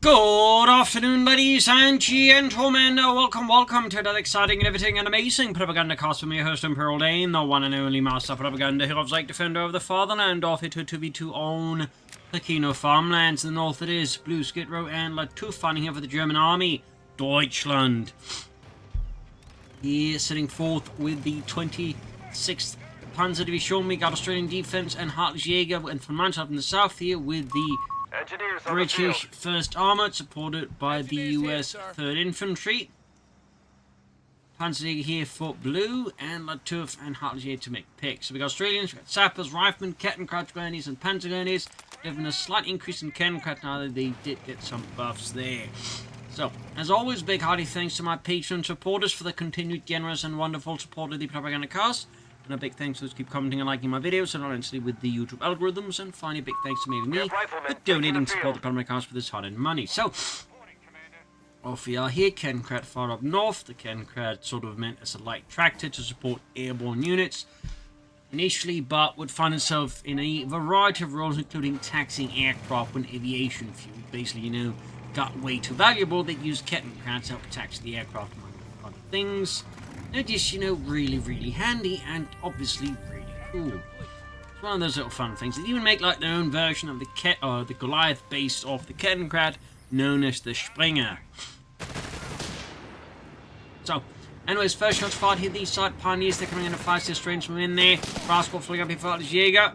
Good afternoon, ladies and gentlemen. Welcome to that exciting and everything and amazing Propagandacast with me, host Imperial Dane, the one and only master of propaganda who loves like defender of the fatherland, off it to 2v2 on Pachino Farmlands. In the north it is BlueS, and Lattouf fighting here for the German army, Deutschland. Here sitting fourth with the 26th Panzer Division. We got Australian defense and HeartlessJ and VonMant up in the south here with the British 1st Armoured, supported by the US 3rd Infantry. Panzerjaeger here for Blue, and Lattouf and HeartlessJ to make picks. So we got Australians, we got Sappers, Riflemen, Kettenkrad Grenadiers, and Panzerjaeger. Given a slight increase in Kettenkrad now that they did get some buffs there. So, as always, big hearty thanks to my Patreon supporters for the continued generous and wonderful support of the Propagandacast. And a big thanks to those who keep commenting and liking my videos, so not only with the YouTube algorithms. And finally, a big thanks to me for donating to support the Propagandacast for this hard-earned money. So, off we are here. Kettenkrad far up north. The Kettenkrad sort of meant as a light tractor to support airborne units initially, but would find itself in a variety of roles, including taxing aircraft when aviation fuel basically, got way too valuable. They used Kettenkrad to help tax the aircraft, among other things. They're just, really, really handy and obviously really cool. It's one of those little fun things. They even make like their own version of the Goliath based off the Kettenkrad, known as the Springer. So, anyways, first shots fired here. These side Pioneers, they're coming in to fight their strange from in there. Rascal flying up here for HeartlessJ.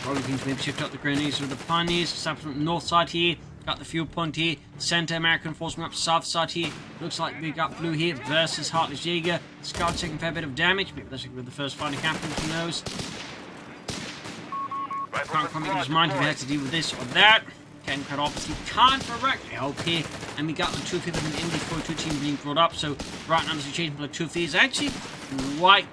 Probably looking to maybe shift up the Grenadiers with the Pioneers. Sappers from the north side here. Got the fuel point here. Center American force up south side here. Looks like we got Blue here versus HeartlessJ. Scout taking a fair bit of damage. Maybe that's with the first fighting captain, who knows. Can't quite make his mind if he had to deal with this or that. Kettenkrad obviously can't directly help here. And we got Lattouf here with an MD42 team being brought up. So right now the situation for Lattouf is actually quite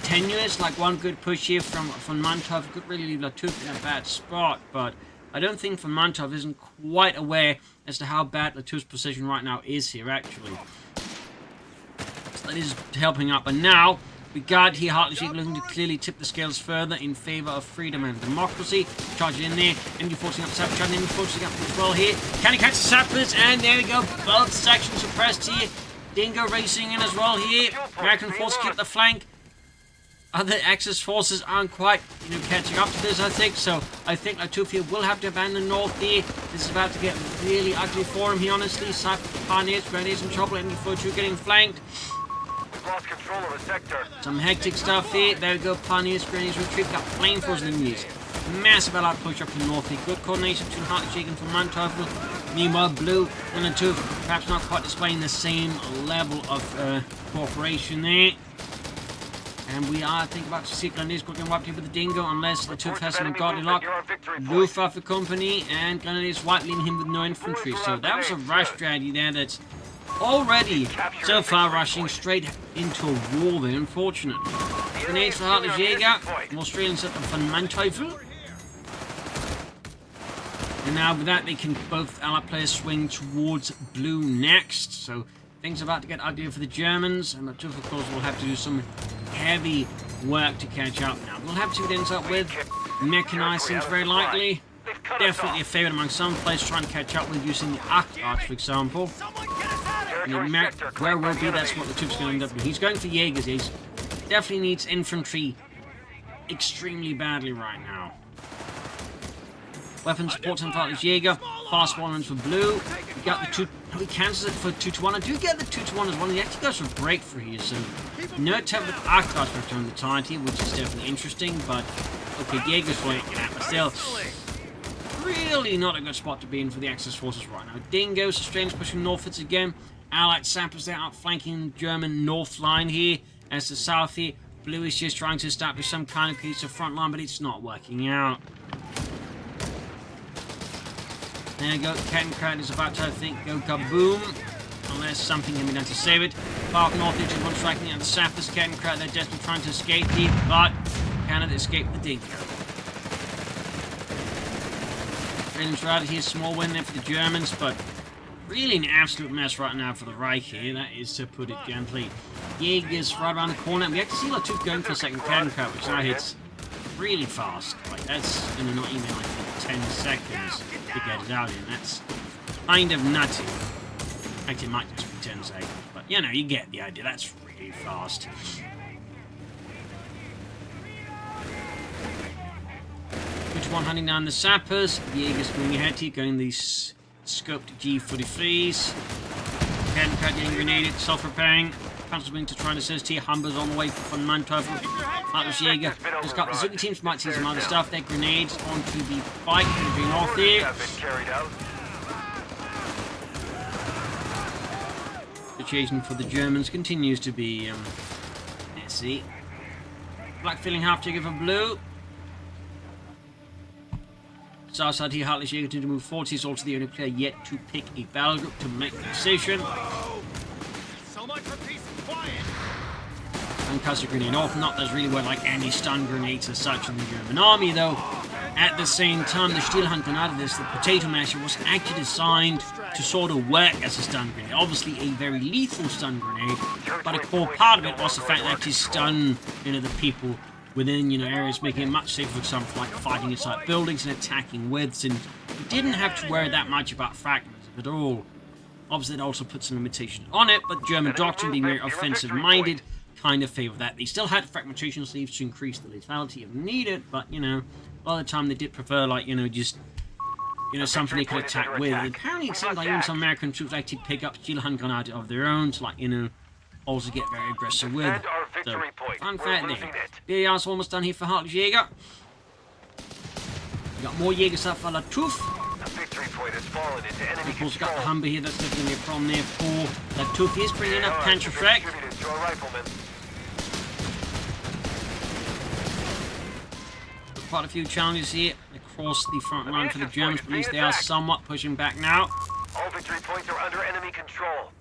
tenuous. Like one good push here from VonMant could really leave Lattouf in a bad spot, but I don't think VonMant isn't quite aware as to how bad Lattouf's position right now is here, actually. So that is helping up. But now, we got here HeartlessJ looking to clearly tip the scales further in favor of freedom and democracy. Charging in there. MD-14 up Sappers. Charging MD-14 up as well here. Can he catch the Sappers? And there we go. Both sections suppressed here. Dingo racing in as well here. American forces keep the flank. Other Axis forces aren't quite, catching up to this, I think. So I think Lattouf here will have to abandon north here. This is about to get really ugly for him here, honestly. Pioneers, Grenadiers in trouble. MD-42 getting flanked. Lost control of the sector. Some hectic stuff here. There we go. Pioneers, Grenadiers retreat. Got flamethrowers in the knees. Massive allied push up to north here. Good coordination between HeartlessJ and VonMant. Meanwhile, Blue and Lattouf perhaps not quite displaying the same level of cooperation there. And we are, I think, about to see Grenadiers getting wiped here with the Dingo, unless Lattouf has some godly luck. Luftwaffe company, and Grenadiers white leaving him with no infantry. So that was a rush strategy there that's already so far rushing straight into a wall there, unfortunately. Grenades for HeartlessJ, Australians at the VonMant. And now with that, they can both allied players swing towards Blue next. So things are about to get uglier for the Germans, and Lattouf, of course, will have to do some heavy work to catch up now. We'll have to see what it ends up with. Mechanized seems very likely. Definitely a favourite among some players trying to catch up with using the arch, for example. Where will be, that's what Lattouf's going to end up doing. He's going for Jaegers. He definitely needs infantry extremely badly right now. Weapon support and HeartlessJ. Fast one for Blue. We got the 2. He cancels it for 2-1. I do get the 2-1 as well. He actually goes for breakthrough here. So no attempt with Arcdarch for return the tide here, which is definitely interesting. But okay, Jaeger's flying it out, but still, really not a good spot to be in for the Axis forces right now. Dingoes, Australians pushing northwards again. Allied Sappers there outflanking German north line here. As the south here, Blue is just trying to establish some kind of piece of front line, but it's not working out. There you go, Kettenkrad is about to, I think, go kaboom. Unless something can be done to save it. Park north into one striking at the Sappers. Kettenkrad, they're desperately trying to escape here, but cannot escape the Dingo. Australians right here, small win there for the Germans, but really an absolute mess right now for the Reich here, that is to put it gently. Jaeger's right around the corner, and we actually see Lattouf going for a second Kettenkrad, which now hits really fast. Like, that's going to not even, I think, 10 seconds. to get it out in. That's kind of nutty. Actually, it might just be 10 seconds, but you know, you get the idea. That's really fast. Which one hunting down the sappers? The Jaegers going ahead here, going these scoped G43s. Cat getting grenaded, self-repairing. Panzer's wing to try and assist here. Humber's on the way for VonMant. HeartlessJaeger has got the Zuki teams, might see some other stuff. Their grenades onto the bike moving off there. Situation for the Germans continues to be messy. Black filling half ticket for blue. Southside here, HeartlessJaeger to move forward. He's also the only player yet to pick a battle group to make the decision. So much for peace and quiet. And cuss a grenade off. Not there's really well like any stun grenades as such in the German army, though. At the same time, the Stielhandgun out of this, the potato masher was actually designed to sort of work as a stun grenade. Obviously a very lethal stun grenade, but a core part of it was the fact that it stun, you know, the people within, you know, areas, making it much safer, for example, like fighting inside buildings and attacking widths, and you didn't have to worry that much about fragments at all. Obviously, it also puts some limitations on it, but German doctrine, being very offensive-minded, kind of favor that. They still had fragmentation sleeves to increase the lethality if needed, but, you know, a lot of the time they did prefer, like, you know, just, you know, something they could attack with. And apparently, it seems like even some American troops actually pick up Stielhandgun out of their own to, like, you know, also get very aggressive with. So, fun fact there. BAR's almost done here for HeartlessJaeger. We got more Jaegers up for Lattouf. Of course, we've got the Humber here that's lifting it from there for Lattouf. He's bringing up Panzerjaeger. Quite a few challenges here across the front line for the Germans, but at least they are somewhat pushing back now. All victory points are under enemy control.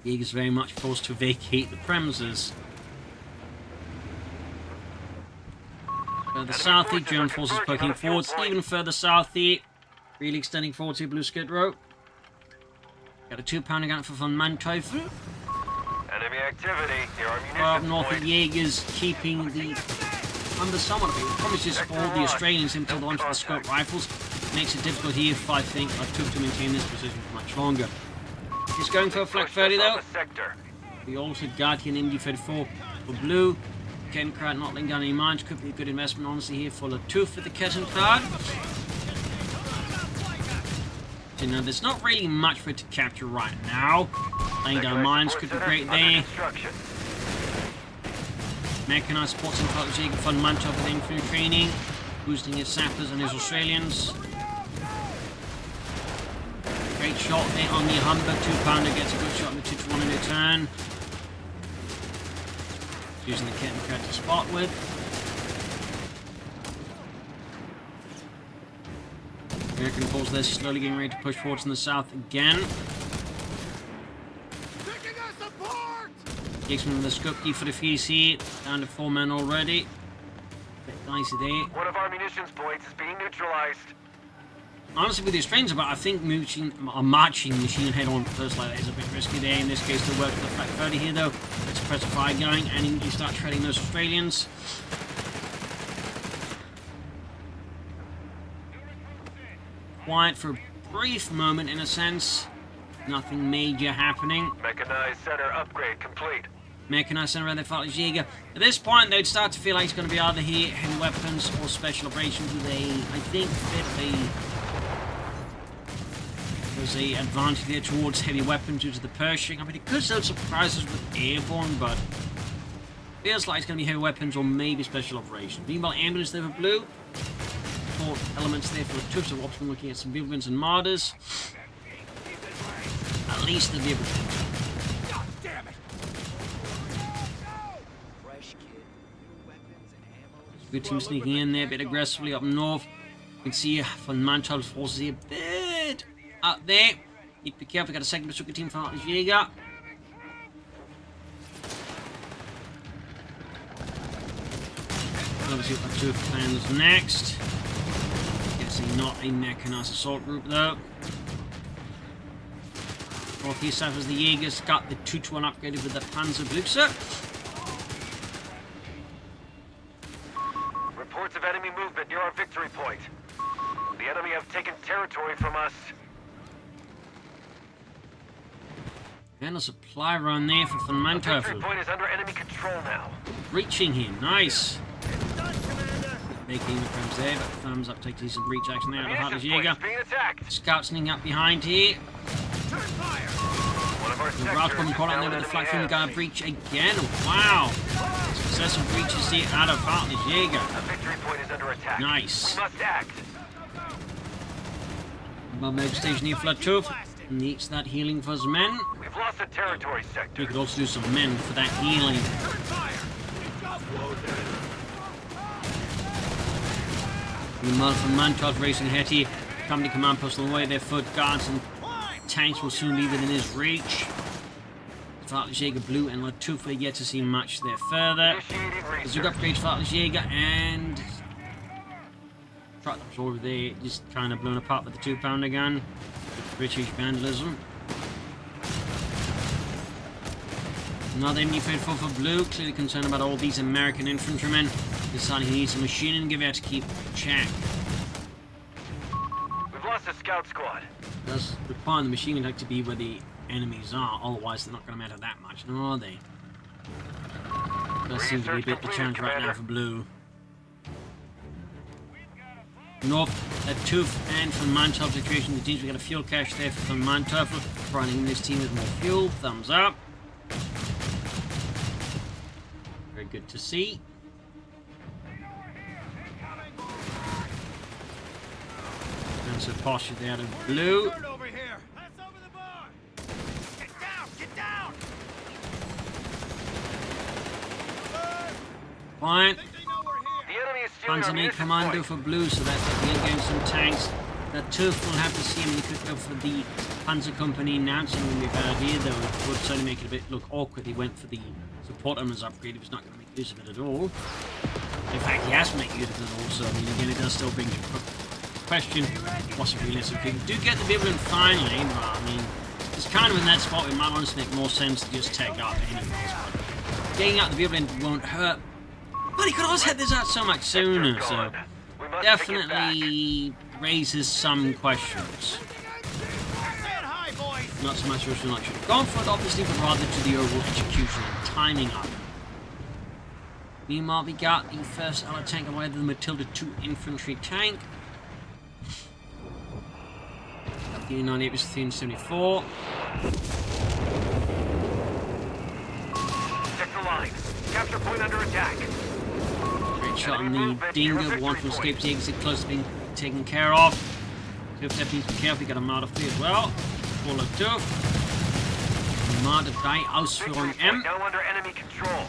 Jaeger's very much forced to vacate the premises. Further south here, German forces poking forwards, even further south here. Really extending forward to Blue Skid Row. Got a 2-pounder gun for VonMant. Enemy activity. Your ammunition Up north of Jaegers, keeping the under somewhat of it. Promises all the Australians him to launch the scope rifles. Makes it difficult here if I think Lattouf to maintain this position for much longer. He's going for a flak 30 though. We also got here an MG34 for blue. Kettlencrad not laying down any mines. Could be a good investment honestly here for Lattouf with the Kettlencrad. So now there's not really much for it to capture right now. Laying down mines could be great there. Mechanized supports and HeartlessJaeger VonMant with infantry training, boosting his sappers and his Australians. Great shot there on the Humber. 2-pounder gets a good shot in the 2-1 in a turn. Using the Kettlencrad to spot with. American forces there slowly getting ready to push forwards in the south again. Takes one of the scope key for the here, down to 4 men already. Bit dicey there. One of our munitions points is being neutralized. Honestly, with the Australians, but I think marching machine head on first like that is a bit risky there. In this case, to work with the flak 30 here though. Let's press a fire going and immediately start shredding those Australians. Quiet for a brief moment in a sense. Nothing major happening. Mechanized center upgrade complete. Mechanized center rather for Jaeger. At this point, they'd start to feel like it's going to be either here heavy weapons or special operations with a, I think, there's a advantage there towards heavy weapons due to the Pershing. I mean, it could still surprise us with Airborne, but feels like it's going to be heavy weapons or maybe special operations. Meanwhile, ambulance there for blue. Support elements there for the troops of option looking at some vehicle guns and mortars. At least they'll be able to. Good team sneaking in there a bit aggressively up north. You can see VonMant forces here a bit up there. Need to be careful, got a second bazooka team for HeartlessJaeger. Obviously, what Lattouf plans next. Guessing not a mechanized assault group though. Northeast south as the Jaegers got the 2-1 upgraded with the Panzerjaeger. Reports of enemy movement near our victory point. The enemy have taken territory from us. And a supply run there for A victory VonMant. point is under enemy control now. Reaching him, nice. Making the frames there, but thumbs up, take decent reach action there. The Munitions point is HeartlessJ. being attacked. Scout sneaking up behind here. One of our The Rouse coming caught out there with the flak from the guard breach again. Wow. Successful breaches here out of HeartlessJ. A victory point is under attack. Nice. We must act. Bomb station here for Lattouf. Needs that healing for his men. We've lost a territory sector. We could also do some men for that healing. Meanwhile, VonMant racing ahead here. Company command post on the way. Their foot guards and tanks will soon be within his reach. HeartlessJ, Blue, and Lattouf are yet to see much there further. Initiating There's a research. upgrade for HeartlessJ and truck that was over there, just kind of blown apart with the 2-pounder gun. British vandalism. Another enemy faithful for Blue, clearly concerned about all these American infantrymen. Deciding he needs a machine and give out to keep check. We've lost a scout squad. Does require the machine attack to be where the enemies are, otherwise they're not going to matter that much, are they? Does seem to be a bit the challenge right now for Blue. North, Lattouf and VonMant situation continues. We got a fuel cache there for VonMant, providing this team with more fuel. Thumbs up. Very good to see. And so posture there out of Blue. Fine. The enemy is stealing our Panzerjaeger munitions commando point. for Blue, so that's at the end getting some tanks. Lattouf will have to see him. He could go for the Panzer Company announcing when we've had here, though it would certainly make it a bit look awkward. He went for the support armors upgrade. He was not going to make use of it at all. In fact, he has to make use of it also. I mean, again, it does still bring to question what's it realistic. People do get the Biblin finally, but I mean, it's kind of in that spot where it might honestly make more sense to just take out anyways. But getting out the Biblin won't hurt. But he could also have this out so much sooner, so We must definitely raises some questions. Not so much as not should have gone for it, obviously, but rather to the overall execution and timing of it. Meanwhile, we got the first allied tank away, the Matilda 2 infantry tank. The U98 was 374. Check the line. Capture point under attack. Great shot on the Dingo, one from escape to exit close to being taken care of. USF needs to be careful, we got a Marder free as well. For Lattouf. Marder die Ausführung M. Now under enemy control.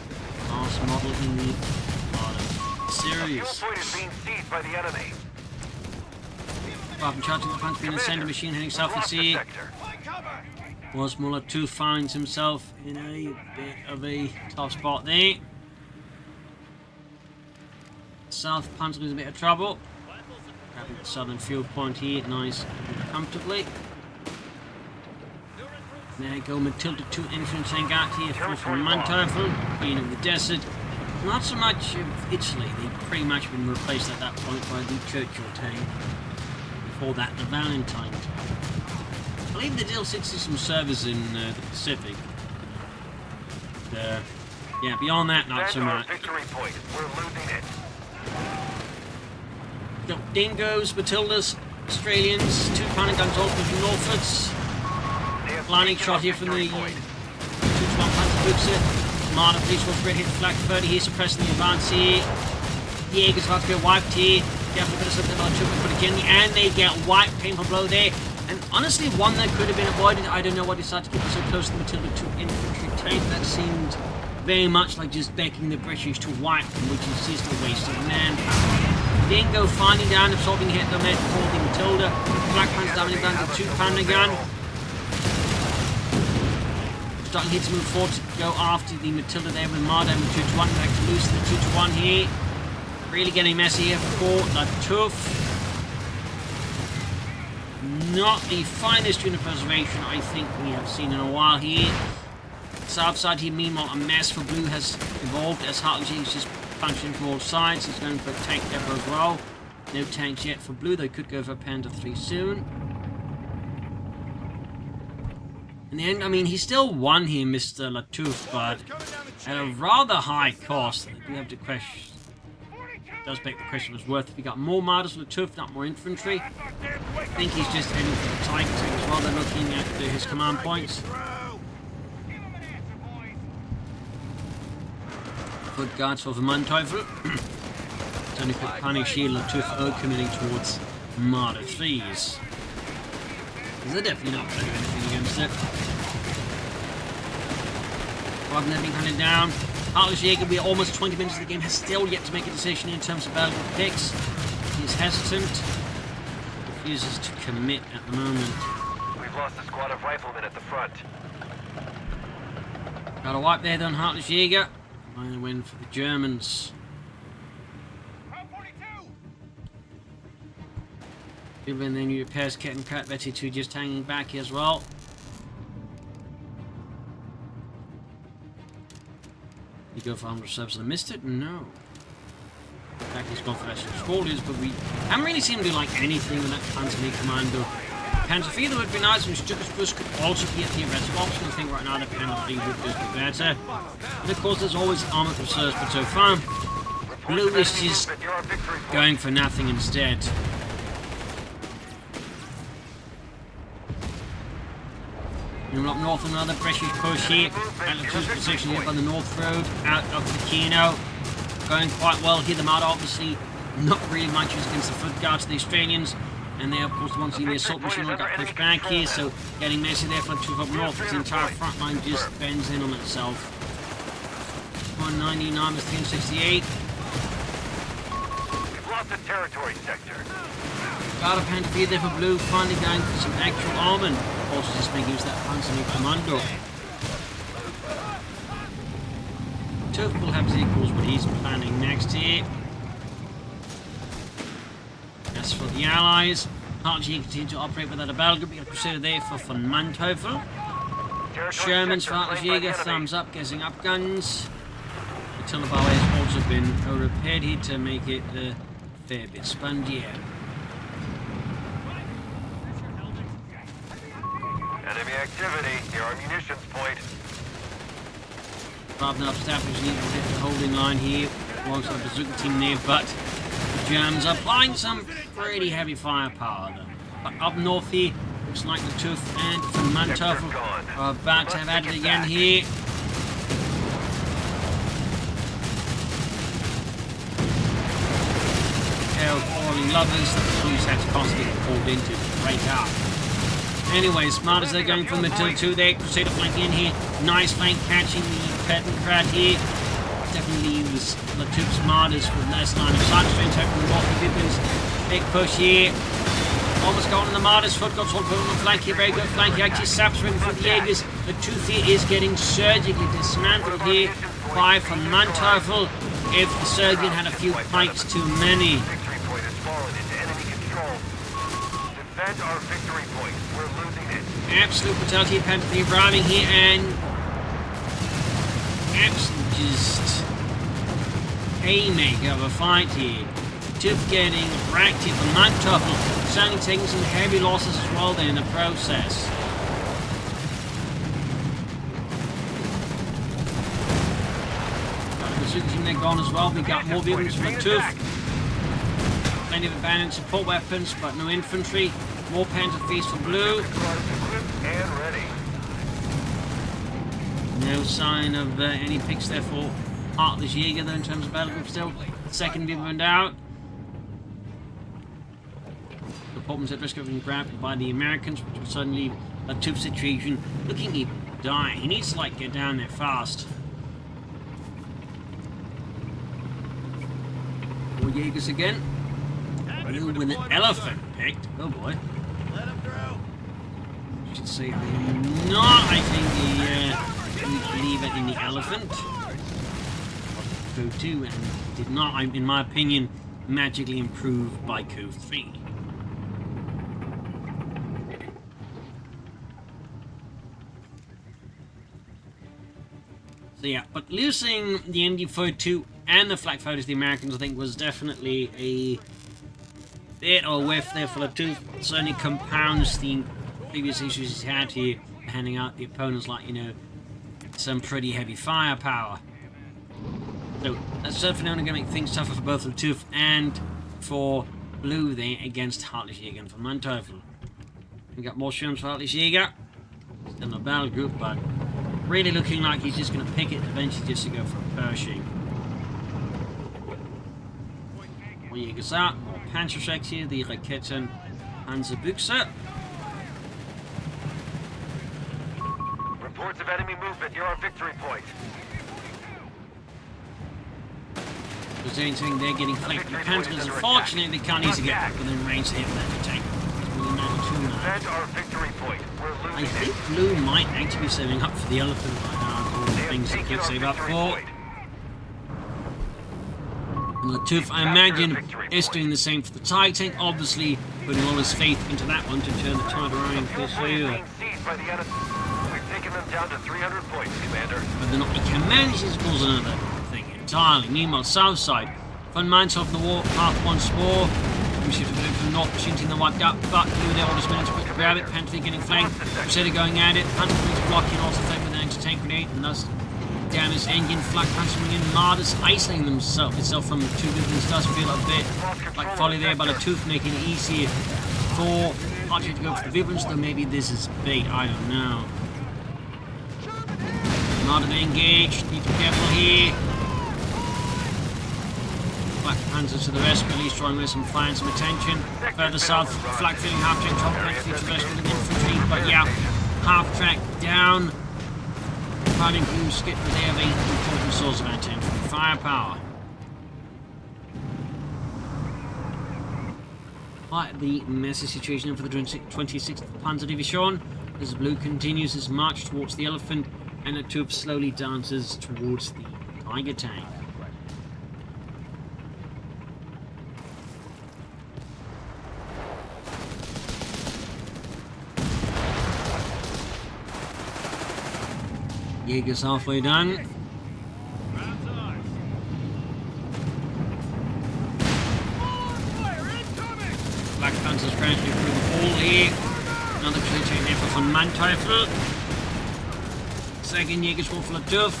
Last model in the Marder A fuel series. point is being seized by the enemy. Apart from charging the punch being a center machine heading south and sea. Was Lattouf finds himself in a bit of a tough spot there. South Panzer is a bit of trouble. Grabbing the southern field point here, nice and comfortably. There you go, Matilda 2 infantry tank out here for VonMant, Queen of the Desert. Not so much of Italy, they've pretty much been replaced at that point by the Churchill tank. Before that, the Valentine tank. I believe they still see some service in the Pacific. Yeah, beyond that, not so much. Victory point. We're losing it. Got Dingoes, Matildas, Australians, 2-pounder guns all from Norfolks. Landing shot here from the 2-1 Panzer Butzer. Marder police was ready to hit flag 30 here, suppressing the advance here. Jaeger's about to get wiped here. Definitely bit of something on triple, but again, and they get wiped, painful blow there. And honestly, one that could have been avoided. I don't know what decided to keep it so close to the Matilda 2 infantry tank. That seemed very much like just begging the British to wipe them, which is just a waste of manpower. Dingo finding down, absorbing hit the med for the Matilda. Black Panther doubling down the 2-pounder gun. Starting here to move forward to go after the Matilda there with Marder and 2-1. Back to loose the 2-1 here. Really getting messy here for Lattouf. Not the finest unit preservation I think we have seen in a while here. South side here, meanwhile, a mess for Blue has evolved as HeartlessJ is just punching from all sides. He's going for a tank depot as well. No tanks yet for Blue. They could go for Panda 3 soon. In the end, I mean, he still won here, Mr. Lattouf, but at a rather high cost. I do have to question. Does beg the question was worth if he got more martyrs for Lattouf, not more infantry. I think he's just aiming for the tiger tanks rather than looking at his command points. Good guards for VonMant. It's only put punish here, Lattouf are committing towards martyr 3s. They're definitely not going to do anything against it. Rather than being hunted down, HeartlessJ, we are almost 20 minutes of the game, has still yet to make a decision in terms of battle picks. He's hesitant, refuses to commit at the moment. We've lost a squad of riflemen at the front. Got a wipe there on HeartlessJ. Trying to win for the Germans. People in the new repairs, getting Cat Betty 2 just hanging back here as well. You go for 100 subs and missed it? No. In fact, he's gone for extra squadrons, but we haven't really seen him do like anything with that Panzerjaeger commando. Panzerjaeger would be nice, and Stukas could also be a theoretical option. I think right now the Panzerjaeger would just be better. But of course, there's always armored reserves, but so far, BlueS is going for nothing instead. And up north, another British push here. At Lattouf's position here by the North Road, out of Pachino. Going quite well here. The Marder obviously not really much use against the foot guards of the Australians. And they, of course, once the assault machine got pushed back here, so getting messy there for Lattouf up north. The entire front line just bends in on itself. 199 with 368. We've lost the territory sector. Got a Panzerjaeger there for Blue, finally going for some actual armament. Also just making use of that Panzerjaeger commando. Lattouf will have equals what he's planning next here. As for the Allies, HeartlessJ continue to operate without a battle group. We got a Crusader there for VonMant. Shermans for HeartlessJ, thumbs up, getting up guns. The Tillabau has also been repaired here to make it a fair bit spongier. Enemy activity near our munitions point. Rather than establishing it, we'll hit the holding line here alongside the bazooka team there, but the Germans are applying some pretty heavy firepower. But up north here, looks like Lattouf and VonMant are about to have at it again here. Hell, falling lovers that the police had to constantly get called into to break up. Anyways, Martyrs are going from the 2 there. Crusader flanking in here. Nice flank catching the Curtain Crowd here. Definitely use Lattouf's Martyrs with less line of sight. Straight out from the Walker Vippins. Big push here. Almost going on the Martyrs. Foot got all put on the flank here. Very good flank. He actually saps ring for the Jaegers. Lattouf here is getting surgically dismantled here by VonMant. If the Serbian had a few pikes too many. Victory point has fallen into enemy control. Defend our victory point. We're losing it. Absolute brutality of Panzerjaeger arriving here and absolute just haymaker of a fight here. Lattouf getting racked here from VonMant, certainly taking some heavy losses as well there in the process. Got a bazooka team there gone as well. We got more vehicles from Lattouf. Plenty of abandoned support weapons, but no infantry. More Panzerjaeger for Blue. And ready. No sign of any picks there for HeartlessJ though in terms of battle group still. Second be burned out. The Portman's at risk of being grabbed by the Americans, which will suddenly leave Lattouf's situation looking even dire. He needs to like get down there fast. Four Jaegers again. Blue with an elephant picked. Oh boy. Let him through. I should say not. I think we leave it in the elephant. CoH2 and did not, in my opinion, magically improve by CoH3. So yeah, but losing the MD-42 and the flak fighters, the Americans, I think was definitely a bit of a whiff there for Lattouf. Certainly compounds the previous issues he's had here, handing out the opponents like, you know, some pretty heavy firepower. So that's definitely only going to make things tougher for both Lattouf and for Blue there against HeartlessJ and VonMant. We got more shrooms for HeartlessJ. Still in a battle group, but really looking like he's just going to pick it eventually just to go for a Pershing. More Jägers out, more Panzerjäger hier, die Raketen Panzerbüchse. Reports of enemy movement near our victory point. Because the only thing they're getting flanked from the Panzers, unfortunately they can't easily get within range to hit that tank. Defend our victory point. We're I losing think Blue might actually be saving up for the elephant right now, all the things he could save up for. And Lattouf, I imagine, is doing the same for the Tiger tank, obviously putting all his faith into that one to turn the tide around for sure. We've taken them down to 300 points, Commander. Whether or not he can manage this was another thing entirely. Meanwhile, south side, VonMant off the wall, half once more. We should have been from not shooting the wiped up, but Blue there all just managed to grab it. Panther getting flanked, Crusader going at it, Panther blocking, also flanked with an anti-tank grenade, and thus damaged engine, flak punching in, Mardus isolating itself from the two buildings. Does feel a bit like folly there by Lattouf, making it easier for HeartlessJ to go for the Vibrance, though maybe this is bait, I don't know. Mardus engaged, need to be careful here. Black Panzers to the rescue, at least trying with some fire and some attention. Further south, flag filling half track, top track, future rescue with infantry, but yeah, half track down. Fighting Blue skip, but they have an important source of anti-infantry firepower. Quite the messy situation for the 26th Panzer Division as Blue continues his march towards the elephant and Lattouf slowly dances towards the Tiger tank. Jäger's halfway done. Black Panzer's crashing through the wall here. Another clear chain there for VonMant. Second Jäger's wall for Lattouf.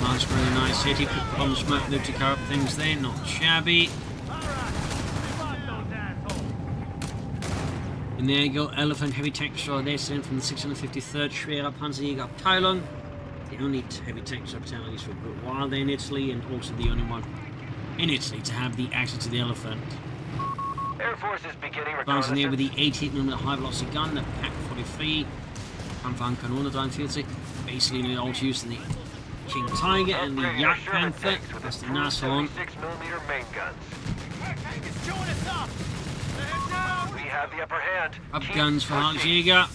Last really nice hit. He put the bomb smoke there to cover up things there. Not shabby. And there you go, Elephant heavy tank destroyer there, sent from the 653rd Schwerer Panzerjaeger Abteilung. The only heavy tank destroyer battalion, at least for a good while there in Italy, and also the only one in Italy to have the access to the Elephant. Air Force is beginning Bouncing there with the 88mm high velocity gun, the PaK 43, Kampfkanone 43, basically the old use in the King Tiger and the Yak Panther, that's the Nashorn. 76mm main guns. We have the upper hand. Up guns for HeartlessJ.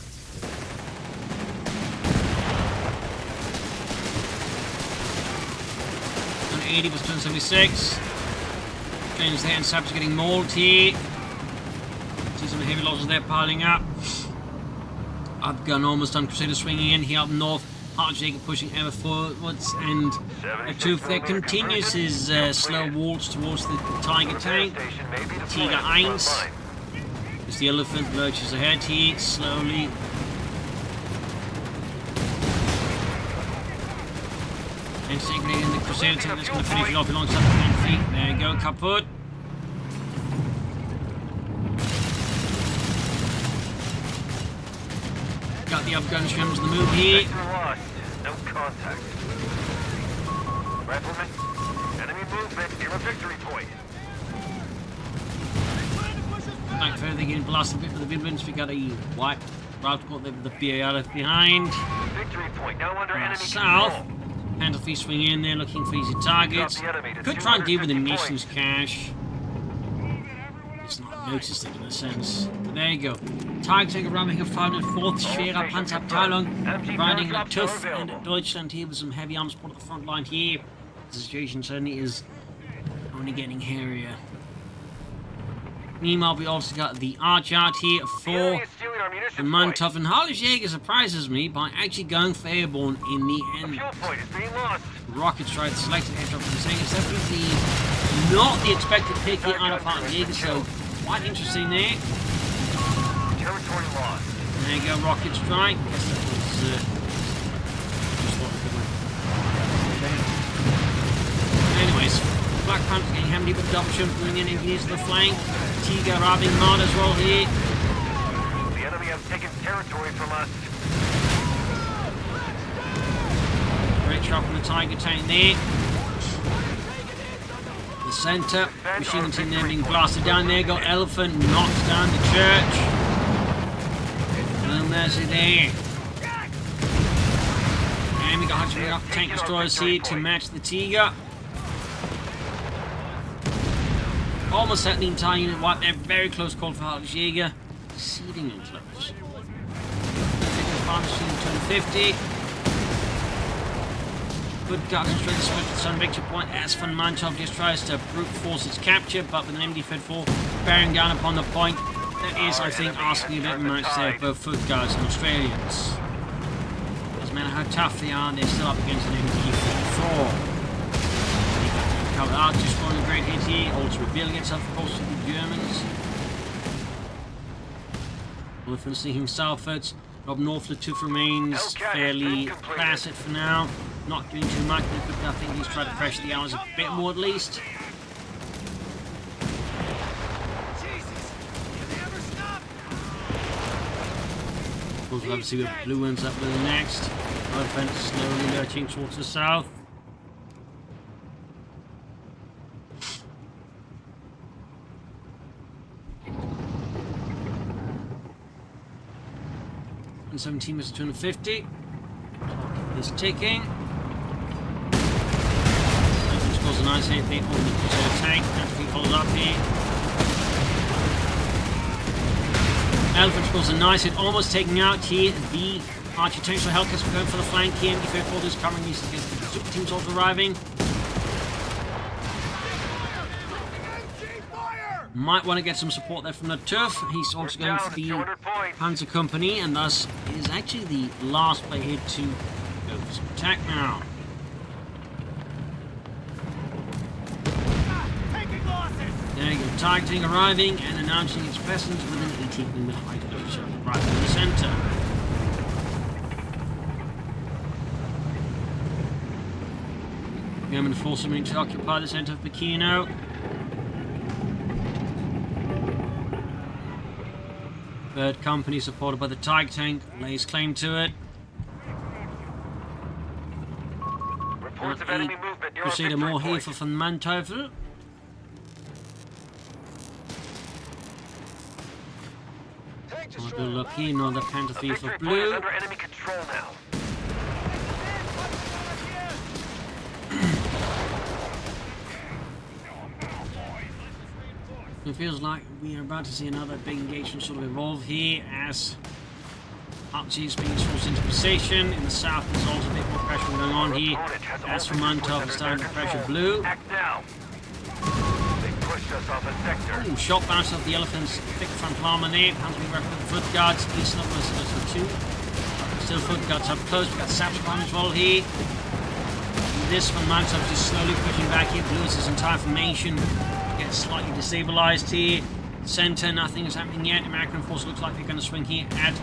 80 plus 276. Change there, and Sap's getting mauled here. See some heavy losses there piling up. Up gun almost done. Crusader swinging in here up north. HeartlessJ pushing ever forwards, and Lattouf there continues his slow waltz towards the Tiger tank. Tiger 1. As the Elephant lurches ahead here slowly. Integrating the Crusader tank that's going to finish it off alongside the Infantry. There you go, kaput. Got the up gun shims on the move here. No contact. Rifleman, enemy movement near a victory point. Back further, getting blasted a bit with the Vibrance. We got a white route caught there with the BAR behind. Victory point now under enemy south. control. Panther swing in there looking for easy targets. Could try and deal with the missions cache. It's not noticed it in a sense. But there you go. Tiger tank ramming a 504th Schwerer Panzerabteilung. Riding Lattouf and Deutschland here with some heavy arms support at the front line here. The situation certainly is only getting hairier. Meanwhile, we also got the Arch out here for VonMant, and HeartlessJ surprises me by actually going for Airborne in the end. Fuel point is being lost. Rockets tried to select an airdrop from saying it's definitely Not the expected pick here out of HeartlessJ, so quite interesting there. Territory lost. There you go, rocket strike. Guess that was just what we Anyways, Black Panther getting hammered with double jump, bringing in engineers to the flank. Tiger robbing mod as well here. The enemy have taken territory from us. Great shot from the Tiger tank there. The centre, machine gun team there being blasted down. There go Elephant, knocks down the church. No mercy there. And we got Hutchinson up tank destroyers here to match the Tiger. Almost set the entire unit wiped there. Very close call for HeartlessJ. Exceedingly close. 250. Good guards and strength switch to some victory point as VonMant just tries to brute force its capture, but with an MD-54 bearing down upon the point, that is, I think, asking a bit much there, both foot guards and Australians. Doesn't matter how tough they are, they're still up against an MD-54. Covered out, just scoring a great hit here, also revealing itself, of course, to the Germans. Elephant seeking southwards. Up north, Lattouf remains fairly placid for now. Not doing too much, but I think he's trying to pressure the Allies a bit more at least. Of course, we'll have to see what Blue ends up with next. Elephant slowly lurching towards the south. And 17 was 250. Clock is ticking. Elephant scores a nice hit there on the tank. Infantry follows up here. Elephant scores a nice hit, almost taking out here the Archer tanks. So Hellcats going for the flank here. MD-54 is covering these against the super teams also arriving. Might want to get some support there from Lattouf. He's also going for the Panzer Company, and thus is actually the last player here to go for some attack now. There you go, targeting arriving and announcing its presence with an 18mm high closure right in the centre. German forces are to occupy the centre of Pachino. Third company, supported by the Tiger tank, lays claim to it. Reports of enemy movement near our Crusader victory more here point. for VonMant. Have a look here, another Panther The Thief victory of point is Blue. under enemy control now. It feels like we are about to see another big engagement sort of evolve here as HeartlessJ is being forced into position. In the south, there's also a bit more pressure going on here as VonMant is starting to pressure Blue. Act now. They pushed us off a sector. Ooh, shot bounce off the Elephant's thick front armor there. Panzer working with the foot guards. East of us, two. Still foot guards up close. We've got Saps on as well here. This VonMant is just slowly pushing back here. BlueS his entire formation gets slightly destabilized here. Center, nothing is happening yet. American force looks like they're going to swing here at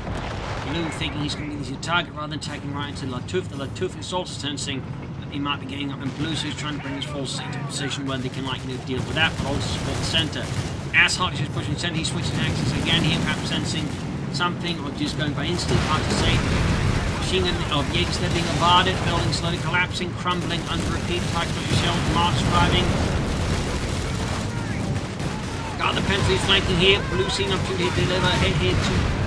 Blue, thinking he's going to be the easy target rather than taking right into Lattouf. The Lattouf is also sensing that he might be getting up in Blue, so he's trying to bring his forces into a position where they can deal with that, but also support the center. As HeartlessJ is pushing center, he's switching axis again here, perhaps sensing something or just going by instinct, hard to say. Machine gun of Jaegers, they're being bombarded, building slowly collapsing, crumbling under repeat attack of shell, March driving. Got the Panzerjaeger flanking here. Blue seeing opportunity to deliver a hit here to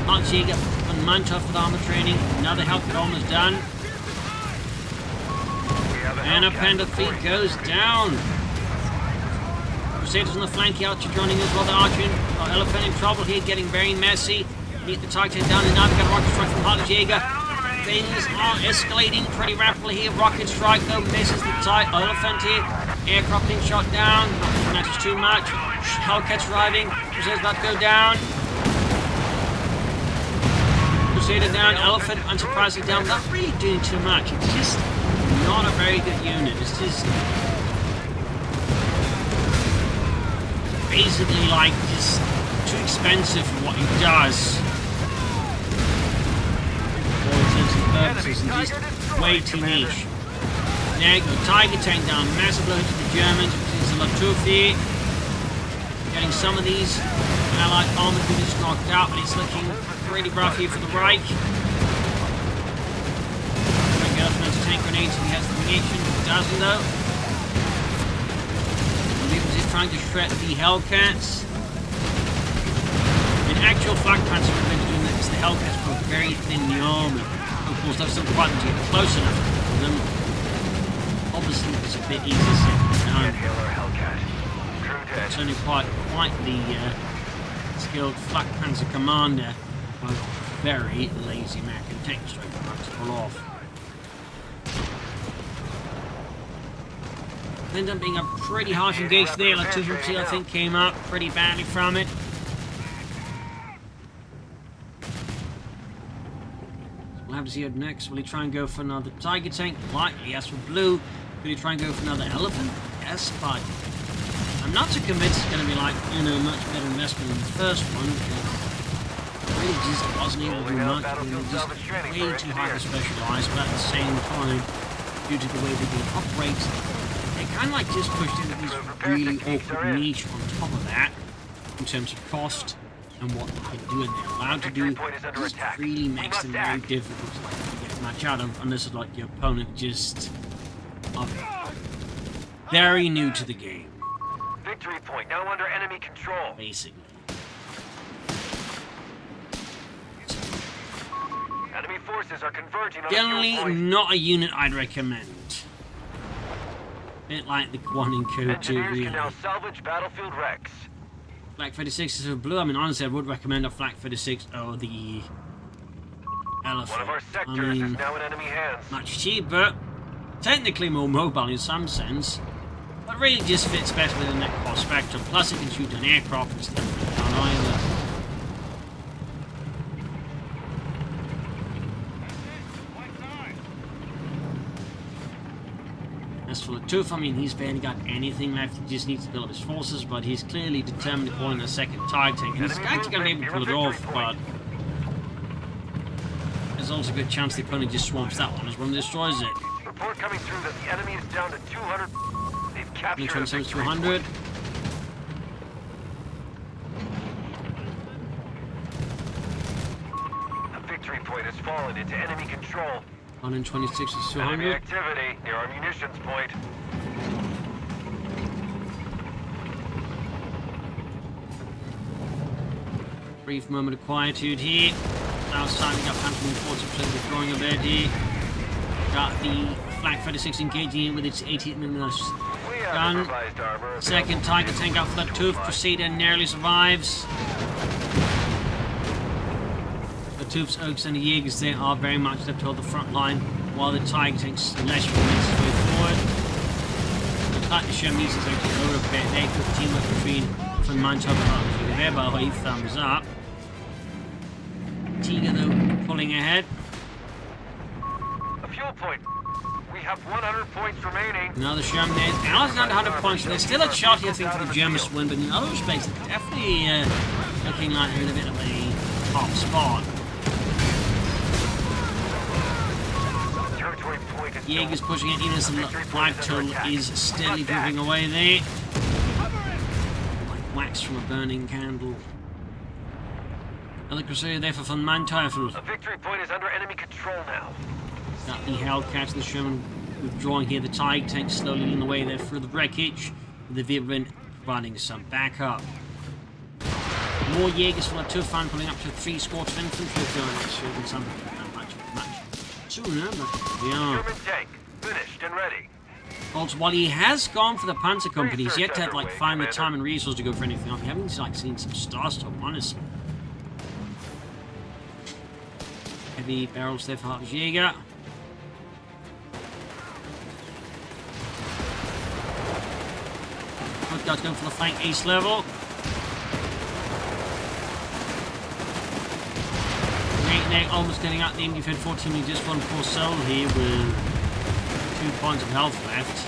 HeartlessJ. VonMant with armor training. Another Hellcat almost done. And a Panda feet goes down. Crusaders on the flank here. Archer joining as well. The Archer Elephant in trouble here, getting very messy. Get the Tiger down, and now they've got a rocket strike from HeartlessJ. Things are escalating pretty rapidly here. Rocket strike though misses the Elephant here. Aircraft being shot down. Not just too much. Hellcats arriving. Crusader's about to go down. Crusader down. Elephant unsurprisingly down. Not really doing too much. It's just not a very good unit. It's just basically like just too expensive for what he does. For all intents and purposes, and just way too niche. There you go, Tiger tank down, massive blow to the Germans, which is the Lattouf here. Getting some of these Allied armor units knocked out, but it's looking pretty rough here for the Reich. Trying to get up into tank grenades if he has the munition, he doesn't though. People just trying to shred the Hellcats. In actual fact, Panzer are going to do this, the Hellcats were very thin in the army. Of course, that's still quite to get close enough for them. Obviously, it's a bit easier said than done. It's only quite the skilled flak panzer commander, but very lazy Mac and tank straight to pull off. Ended up being a pretty harsh engage there. Lattouf, I think, came up pretty badly from it. We'll have to see what next. Will he try and go for another Tiger tank? Likely, yes, for Blue. Will he try and go for another Elephant? Yes, but I'm not so convinced it's going to be like, you know, much better investment than the first one. It really just wasn't able to do much. It was just way too highly specialized, but at the same time, due to the way they do operate, they kind of like just pushed into this really awkward niche on top of that, in terms of cost and what they can do and they're allowed to do. It just really makes them very difficult to, like, get much out of, unless like your opponent just very new to the game. Victory point now under enemy control. Basically. Enemy forces are converging on Generally, not a unit I'd recommend. Bit like the one in CoH3, Engineers really. can now salvage battlefield wrecks. Flak 36 is for Blue. I mean, honestly, I would recommend a Flak 36 or the Elephant. One of our sectors is now in enemy hands. Much cheaper, technically more mobile in some sense, but really just fits better within that cost spectrum. Plus, it can shoot an aircraft instead of down either. As for Lattouf, I mean, he's barely got anything left. He just needs to build up his forces, but he's clearly determined to pull in a second Tiger tank. And he's actually going to be able to pull it off, but there's also a good chance the opponent just swamps that one as one destroys it. Report coming through that the enemy is down to 200. They've captured a victory 200. A victory point has fallen into enemy control. 126 is Enemy 200. activity near our munitions point. Brief moment of quietude here. Outside we got Panzer Reinforcements withdrawing a bit here. Got the Flak 36 engaging it with its 88mm gun. Second Tiger tank out for Lattouf. Crusader narrowly survives. Lattouf's Oaks and the Jaegers there are very much left to hold the front line, while the Tiger tanks less makes its way forward. Looks like the Shermans is actually over a bit. They put teamwork between VonMant and HeartlessJ there, by the way, thumbs up. Tiger though pulling ahead. A fuel point. We have 100 points remaining. Another Sherman there. Allies not 100 points. There's still a shot here, I think, for the Germans to win, but in other respects, they're definitely looking like they're in a bit of a top spot. Jaeger's pushing it, even as the flag total is steadily dripping away there. Like wax from a burning candle. Another Crusader there for VonMant. A victory point is under enemy control now. Got the Hellcats, the Sherman withdrawing here. The Tiger tank slowly leading the way there through the wreckage. The Vibrin providing some backup. More Jaegers for Lattouf, pulling up to 3 squads of infantry. Shooting something much sooner, but we are. German tank finished and ready. Also, while he has gone for the Panzer Company, he's yet to like find the time and resource to go for anything else. We haven't like seen some star stuff, honestly. Heavy barrels there for HeartlessJ. Good guys going for the flank ace level. Great almost getting out the Infantry 14. He just won 4 soul here with 2 points of health left.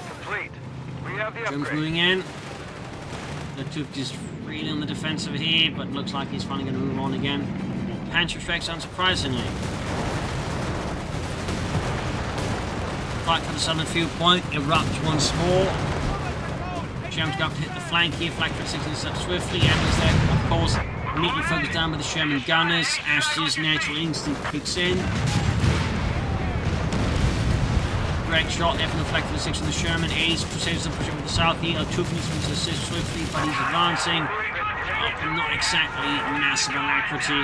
Complete. We have the Germans upgrade. moving in. Lattouf just really on the defensive here, but looks like he's finally going to move on again. Panzerjaeger, unsurprisingly. Fight for the southern field point erupts once more. Germans go up to hit the flank here. Flank for 16 steps swiftly. Ambulance there, of course, immediately focused down by the Sherman gunners. Ash's natural instinct kicks in. Great shot there from the flank for the 6 of the Sherman. Ace proceeds to push up with the south here. Lattouf needs to assist swiftly, but he's advancing. Not exactly massive alacrity.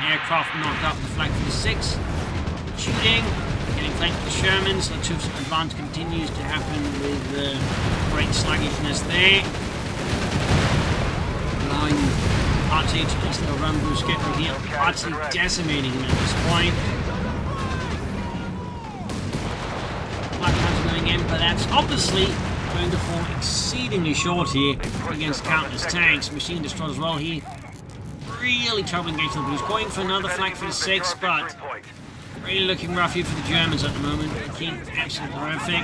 Aircraft knocked up the flank for the 6. Shooting. Getting flanked with the Shermans. Lattouf's advance continues to happen with great sluggishness there. Allowing Archie to just little run through schedule here. Archie decimating him at this point. Black Panther going in, but that's obviously going to fall exceedingly short here against countless tanks. Machine destroyed as well here. Really trouble engaging the Blues. Going for another flank for the 6, but really looking rough here for the Germans at the moment. Looking absolutely horrific.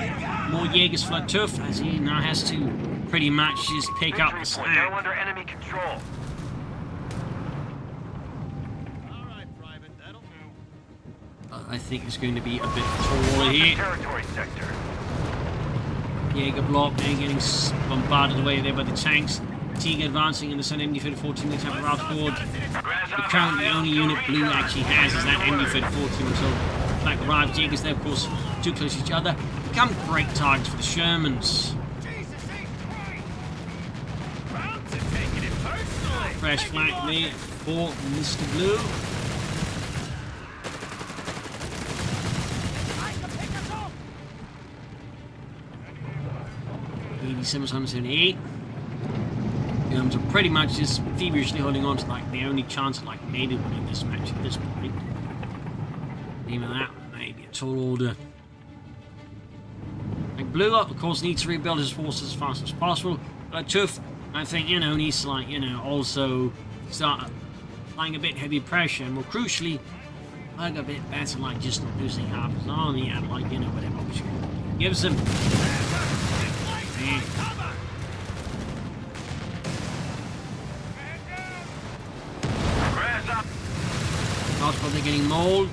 More Jaegers for Lattouf as he now has to pretty much just pick up the slack. Now under enemy control. I think it's going to be a bit taller here. Territory sector. Jaeger block there getting bombarded away there by the tanks. Tiger advancing in the Sun MD-14 they have Ralph Ford. The currently only unit Blue actually has is that MD-14 until Black arrives. Jaegers there, of course, too close to each other. Become great targets for the Shermans. Fresh flank there for Mr. Blue. $87.78. Germans are pretty much just feverishly holding on to like the only chance of like maybe winning this match at this point. Even that, maybe a tall order. Like Blue up, of course, needs to rebuild his forces as fast as possible. But Lattouf, I think, needs to like, also start applying a bit heavy pressure, and more crucially, like a bit better, like just not losing half his army and like, whatever opportunity gives him. Possible they're getting mauled.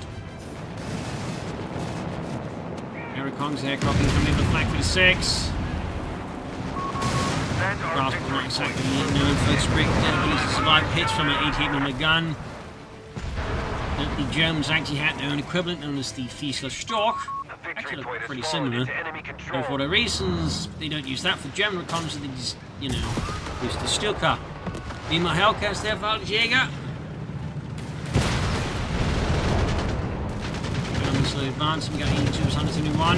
Aircons aircraft coming in the flank for the 6. Possible not exactly known for its great ability to survive hits from an 88mm gun. The Germans actually had their own equivalent known as the Fiesler Storch. Actually look pretty similar. And for the reasons they don't use that for German reconnaissance, they just, use the Stuka. Meanwhile, Hellcats there for HeartlessJ. Slowly advancing, we got 82 was 171.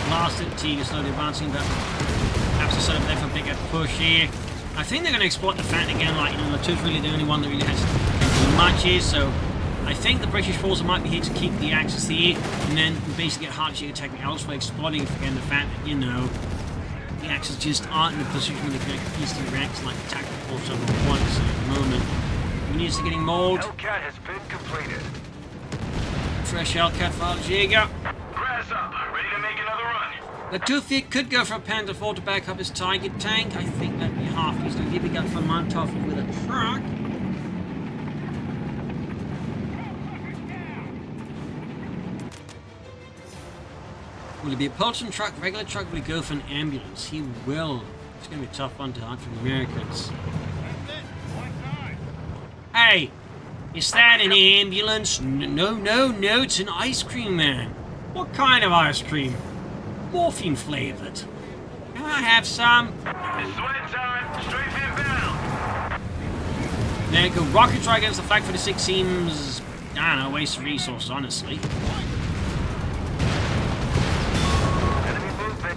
Blasted, Tiger slowly advancing, but perhaps to set up there for a bigger push here. I think they're going to exploit the fact again, like, Lattouf's really the only one that really has to do much here, so I think the British forces might be here to keep the Axis here, and then basically get HeartlessJ attacking elsewhere, exploiting again the fact that, the Axis just aren't in a position where they can easily react to like attack the force over once at the moment. He needs to getting mauled. Hellcat has been completed. Fresh Hellcat for HeartlessJ. Grass up, ready to make another run. Lattouf could go for a Panther 4 to back up his Tiger tank. I think that'd be half. He's going to give it up for VonMant with a truck. Will it be a Polson truck, regular truck? Will he go for an ambulance? He will. It's going to be a tough one to hunt from the Americans. Hey! Is that an ambulance? No, it's an ice cream man. What kind of ice cream? Morphine flavored. Can I have some? It's sweat time. Straight inbound. There you go. Rocket try against the flag for the 6 seems, I don't know, waste of resources, honestly.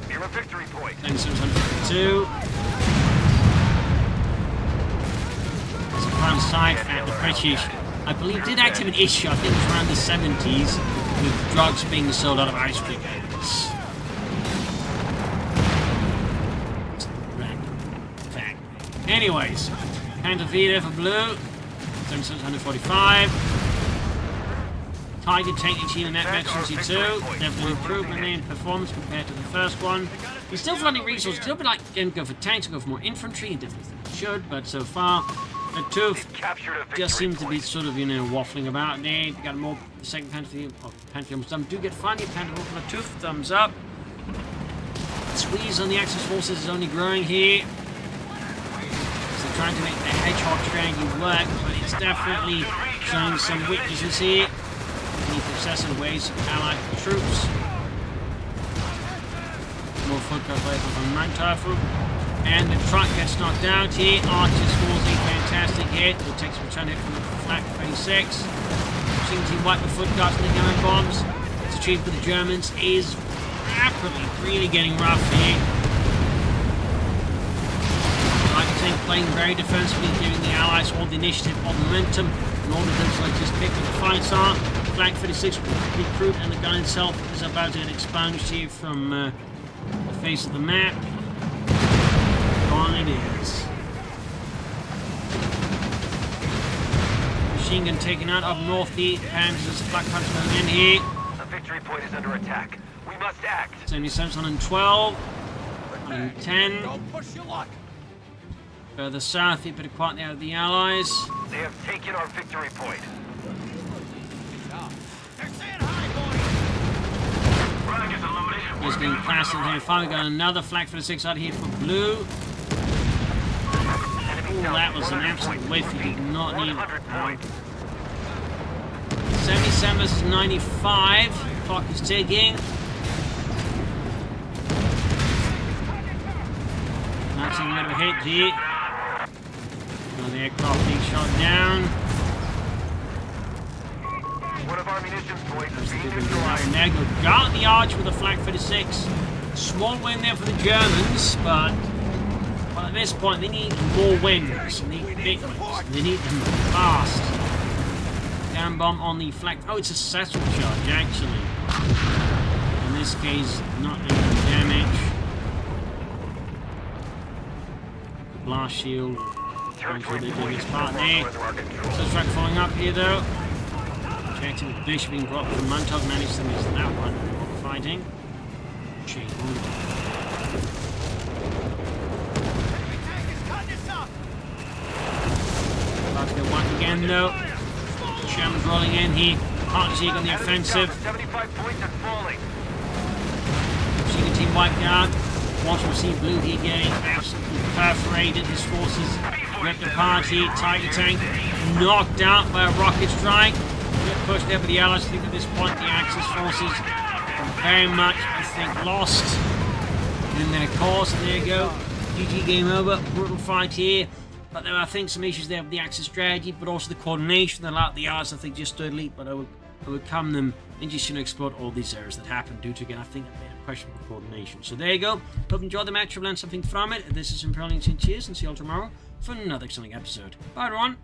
You're a victory point. 9752. It's a prime side fact. The British, I believe, did actually have an issue, I think it was around the 70s, with drugs being sold out of ice cream vans. Random fact. Anyways, Panther V there for Blue. 145. Tiger tank achieving net efficiency 2. Definitely improvement in performance compared to the first one. He's still flooding resources. Still be like, again, go for tanks, go for more infantry. He definitely think he should, but so far, Lattouf just seems to be sort of, waffling about there. Got more, the second Pantheon, almost done. Do get finally a Pantheon from Lattouf. Thumbs up. Squeeze on the Axis forces is only growing here. So trying to make the hedgehog strategy work, but it's definitely showing some weaknesses here. Need excessive waves of allied troops. More foot cut labor from Mantafel. And the truck gets knocked out here. Archers scores a fantastic hit. It takes a return hit from the flak 36. Seeing team wipe the foot guards and the gun bombs. It's achieved for the Germans is rapidly really getting rough here. Like I think playing very defensively, giving the Allies all the initiative, all the momentum, and all of them to just pick where the fights are. Flak 36 will be recruit, and the gun itself is about to get expunged here from the face of the map. Gone it is. Machine gun taken out up north. The Panzer's flak punch going in here. A victory point is under attack. We must act. 77, 112, 110. Don't push your luck. Further south, a bit of quiet there with the Allies. They have taken our victory point. He's being plastered here. Finally got another flak for the 6 out here for blue. Ooh, that was an absolute whiff. You did not need 77 versus 95. Clock is ticking. That's a bit of a hit here. Another aircraft being shot down. One of our munitions points is being There neutralized. got the arch with a flak 36. Small win there for the Germans, but at this point they need more wins. They need big wins. They need them fast. Down bomb on the flak. Oh, it's a settle charge actually. In this case, not doing damage. Blast shield. Going to do its part there. So track following up here though. Checking the Bishop being dropped from Mantov, managed to miss that one. Fighting. Chain. About to get one again though. Sherman's rolling in here. HeartlessJ on the offensive. 75 points and falling. Machine team wiped out. Watch see blue here getting absolutely perforated. His forces ripped apart here. Tiger tank knocked out by a rocket strike. Pushed there by the Allies. I think at this point the Axis forces are very much, I think, lost in their course. And there you go. GG, game over. Brutal fight here. But there are, I think, some issues there with the Axis strategy, but also the coordination that allowed the Allies, I think, just to elite, but overcome them and just exploit all these errors that happened due to, again, I think, a bit of questionable coordination. So there you go. Hope you enjoyed the match. I've learned something from it. This is Imperial. Cheers, and see you all tomorrow for another exciting episode. Bye, everyone.